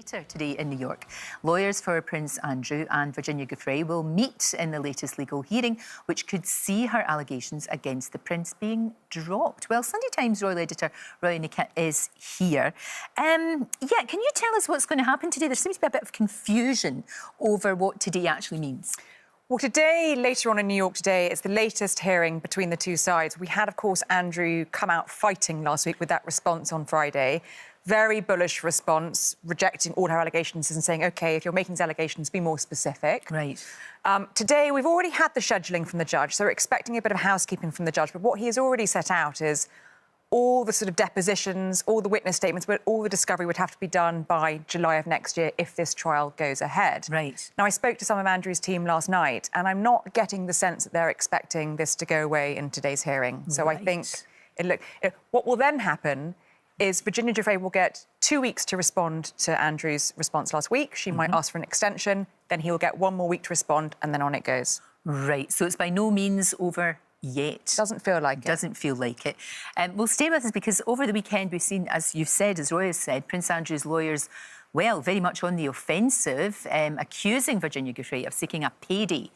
Later today in New York, lawyers for Prince Andrew and Virginia Giuffre will meet in the latest legal hearing, which could see her allegations against the Prince being dropped. Well, Sunday Times royal editor Roya Nikkah is here. Can you tell us what's going to happen today? There seems to be a bit of confusion over what today actually means. Well, today, later on in New York today, it's the latest hearing between the two sides. We had, of course, Andrew come out fighting last week with that response on Friday. Very bullish response, rejecting all her allegations and saying, OK, if you're making these allegations, be more specific. Right. Today, we've already had the scheduling from the judge, so we're expecting a bit of housekeeping from the judge. But what he has already set out is all the sort of depositions, all the witness statements, but all the discovery would have to be done by July of next year if this trial goes ahead. Right. Now, I spoke to some of Andrew's team last night, and I'm not getting the sense that they're expecting this to go away in today's hearing. So I think what will then happen is Virginia Giuffre will get 2 weeks to respond to Andrew's response last week. She might ask for an extension, then he'll get 1 more week to respond, and then on it goes. Right, so it's by no means over yet. Doesn't feel like it. Doesn't feel like it. Well, stay with us because over the weekend we've seen, as you've said, as Roya said, Prince Andrew's lawyers, well, very much on the offensive, accusing Virginia Giuffre of seeking a payday.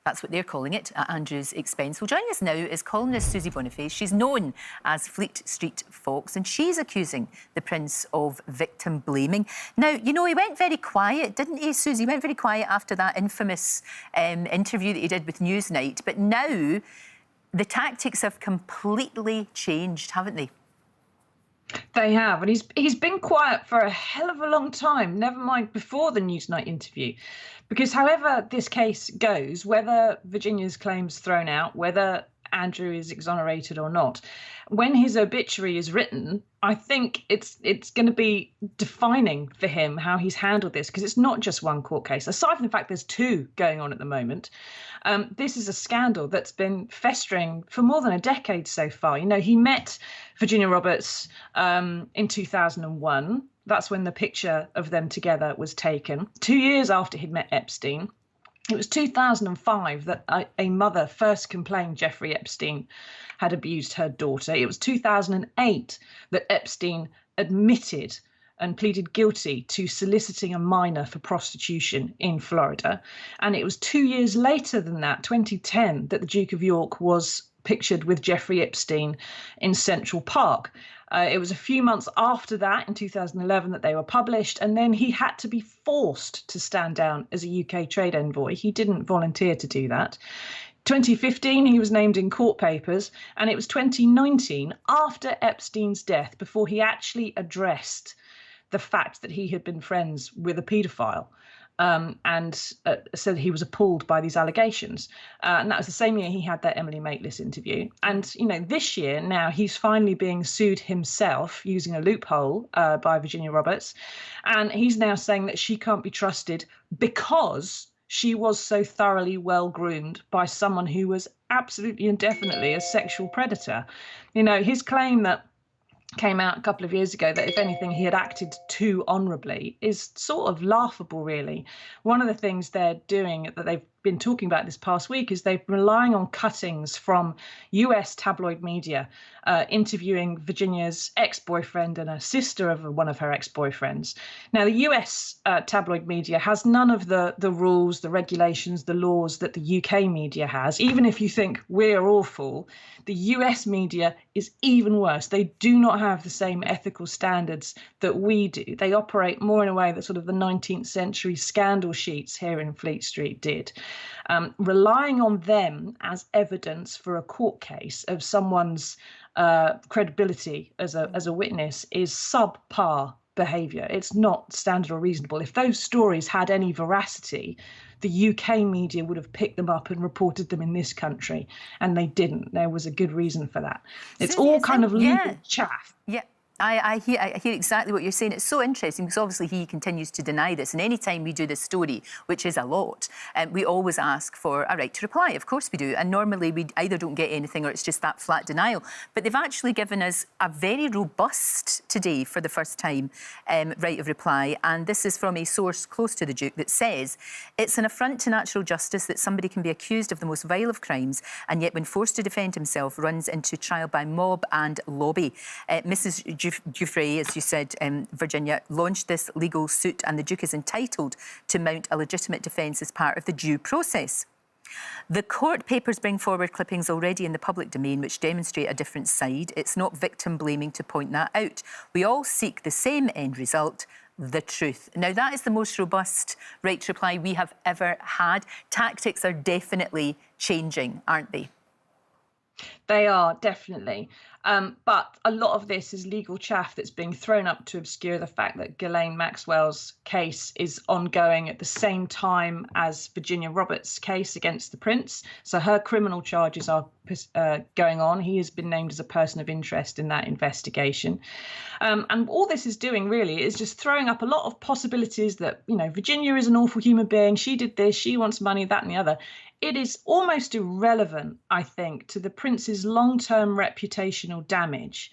That's what they're calling it, at Andrew's expense. Well, joining us now is columnist Susie Boniface. She's known as Fleet Street Fox, and she's accusing the Prince of victim blaming. Now, you know, he went very quiet, didn't he, Susie? He went very quiet after that infamous interview that he did with Newsnight. But now the tactics have completely changed, haven't they? They have, and he's been quiet for a hell of a long time, never mind before the Newsnight interview. Because however this case goes, whether Virginia's claims thrown out, whether Andrew is exonerated or not, when his obituary is written, I think it's going to be defining for him how he's handled this, because it's not just one court case. Aside from the fact there's two going on at the moment, this is a scandal that's been festering for more than a decade so far. You know, he met Virginia Roberts in 2001. That's when the picture of them together was taken. 2 years after he'd met Epstein. It was 2005 that a mother first complained Jeffrey Epstein had abused her daughter. It was 2008 that Epstein admitted and pleaded guilty to soliciting a minor for prostitution in Florida. And it was 2 years later than that, 2010, that the Duke of York was pictured with Jeffrey Epstein in Central Park. It was a few months after that, in 2011, that they were published, and then he had to be forced to stand down as a UK trade envoy. He didn't volunteer to do that. 2015, he was named in court papers, and it was 2019, after Epstein's death, before he actually addressed the fact that he had been friends with a paedophile. And said he was appalled by these allegations. And that was the same year he had that Emily Maitlis interview. And, you know, this year now he's finally being sued himself using a loophole by Virginia Roberts. And he's now saying that she can't be trusted because she was so thoroughly well-groomed by someone who was absolutely and definitely a sexual predator. You know, his claim that came out a couple of years ago that if anything he had acted too honourably is sort of laughable, really. One of the things they're doing that they've been talking about this past week is they're relying on cuttings from US tabloid media interviewing Virginia's ex-boyfriend and a sister of one of her ex-boyfriends. Now, the US tabloid media has none of the rules, the regulations, the laws that the UK media has. Even if you think we're awful, the US media is even worse. They do not have the same ethical standards that we do. They operate more in a way that sort of the 19th century scandal sheets here in Fleet Street did. Relying on them as evidence for a court case of someone's credibility as a witness is subpar behaviour. It's not standard or reasonable. If those stories had any veracity, the UK media would have picked them up and reported them in this country, and they didn't. There was a good reason for that. It's all kind of legal chaff. Yeah. I hear exactly what you're saying. It's so interesting because obviously he continues to deny this. And any time we do this story, which is a lot, we always ask for a right to reply. Of course we do. And normally we either don't get anything or it's just that flat denial. But they've actually given us a very robust, today for the first time, right of reply. And this is from a source close to the Duke that says, it's an affront to natural justice that somebody can be accused of the most vile of crimes and yet when forced to defend himself runs into trial by mob and lobby. Mrs. Giuffre, as you said, Virginia, launched this legal suit, and the Duke is entitled to mount a legitimate defence as part of the due process. The court papers bring forward clippings already in the public domain which demonstrate a different side. It's not victim blaming to point that out. We all seek the same end result, the truth. Now, that is the most robust right to reply we have ever had. Tactics are definitely changing, aren't they? They are, definitely. But a lot of this is legal chaff that's being thrown up to obscure the fact that Ghislaine Maxwell's case is ongoing at the same time as Virginia Roberts' case against the Prince. So her criminal charges are going on. He has been named as a person of interest in that investigation. And all this is doing really is just throwing up a lot of possibilities that, you know, Virginia is an awful human being. She did this, she wants money, that and the other. It is almost irrelevant, I think, to the Prince's long-term reputational damage,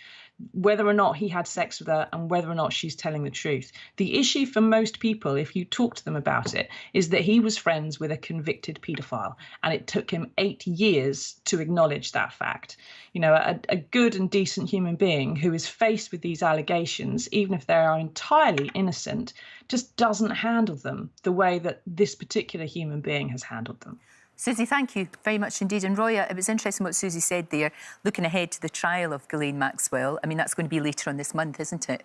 whether or not he had sex with her and whether or not she's telling the truth. The issue for most people, if you talk to them about it, is that he was friends with a convicted paedophile, and it took him 8 years to acknowledge that fact. You know, a good and decent human being who is faced with these allegations, even if they are entirely innocent, just doesn't handle them the way that this particular human being has handled them. Susie, thank you very much indeed. And Roya, it was interesting what Susie said there, looking ahead to the trial of Ghislaine Maxwell. I mean, that's going to be later on this month, isn't it?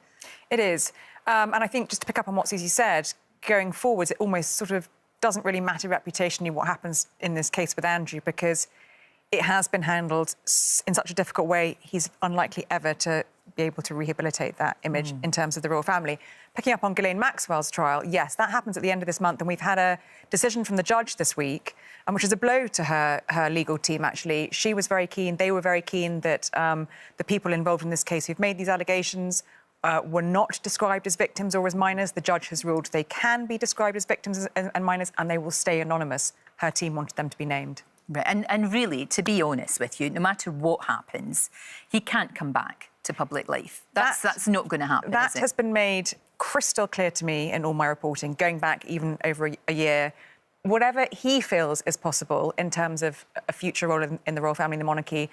It is. And I think, just to pick up on what Susie said, going forwards, it almost sort of doesn't really matter reputationally what happens in this case with Andrew, because it has been handled in such a difficult way, he's unlikely ever to be able to rehabilitate that image in terms of the royal family. Picking up on Ghislaine Maxwell's trial, yes, that happens at the end of this month, and we've had a decision from the judge this week, which is a blow to her legal team, actually. She was very keen, they were very keen that the people involved in this case who've made these allegations were not described as victims or as minors. The judge has ruled they can be described as victims and minors, and they will stay anonymous. Her team wanted them to be named. Right. And really, to be honest with you, no matter what happens, he can't come back to public life. That's not going to happen, That is it? has been made crystal clear to me in all my reporting, going back even over a year. Whatever he feels is possible in terms of a future role in the royal family and the monarchy,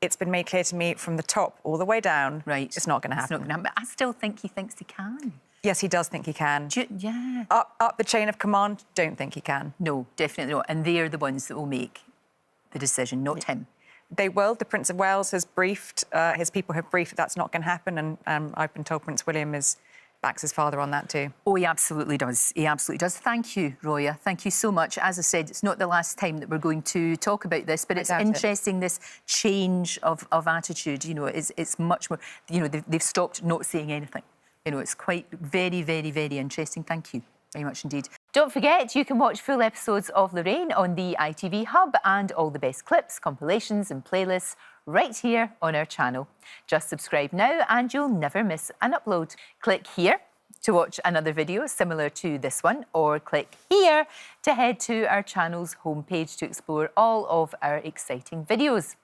it's been made clear to me from the top all the way down. Right. It's not going to happen. It's not going to happen. But I still think he thinks he can. Yes, he does think he can. Yeah. Up the chain of command, don't think he can. No, definitely not. And they're the ones that will make the decision, not him. They will. The Prince of Wales has briefed, his people have briefed that that's not going to happen, and I've been told Prince William backs his father on that too. Oh, he absolutely does. He absolutely does. Thank you, Roya. Thank you so much. As I said, it's not the last time that we're going to talk about this, but it's interesting, this change of attitude. You know, it's much more, you know, they've stopped not saying anything. You know, it's quite very, very, very interesting. Thank you very much indeed. Don't forget, you can watch full episodes of Lorraine on the ITV Hub, and all the best clips, compilations and playlists right here on our channel. Just subscribe now and you'll never miss an upload. Click here to watch another video similar to this one, or click here to head to our channel's homepage to explore all of our exciting videos.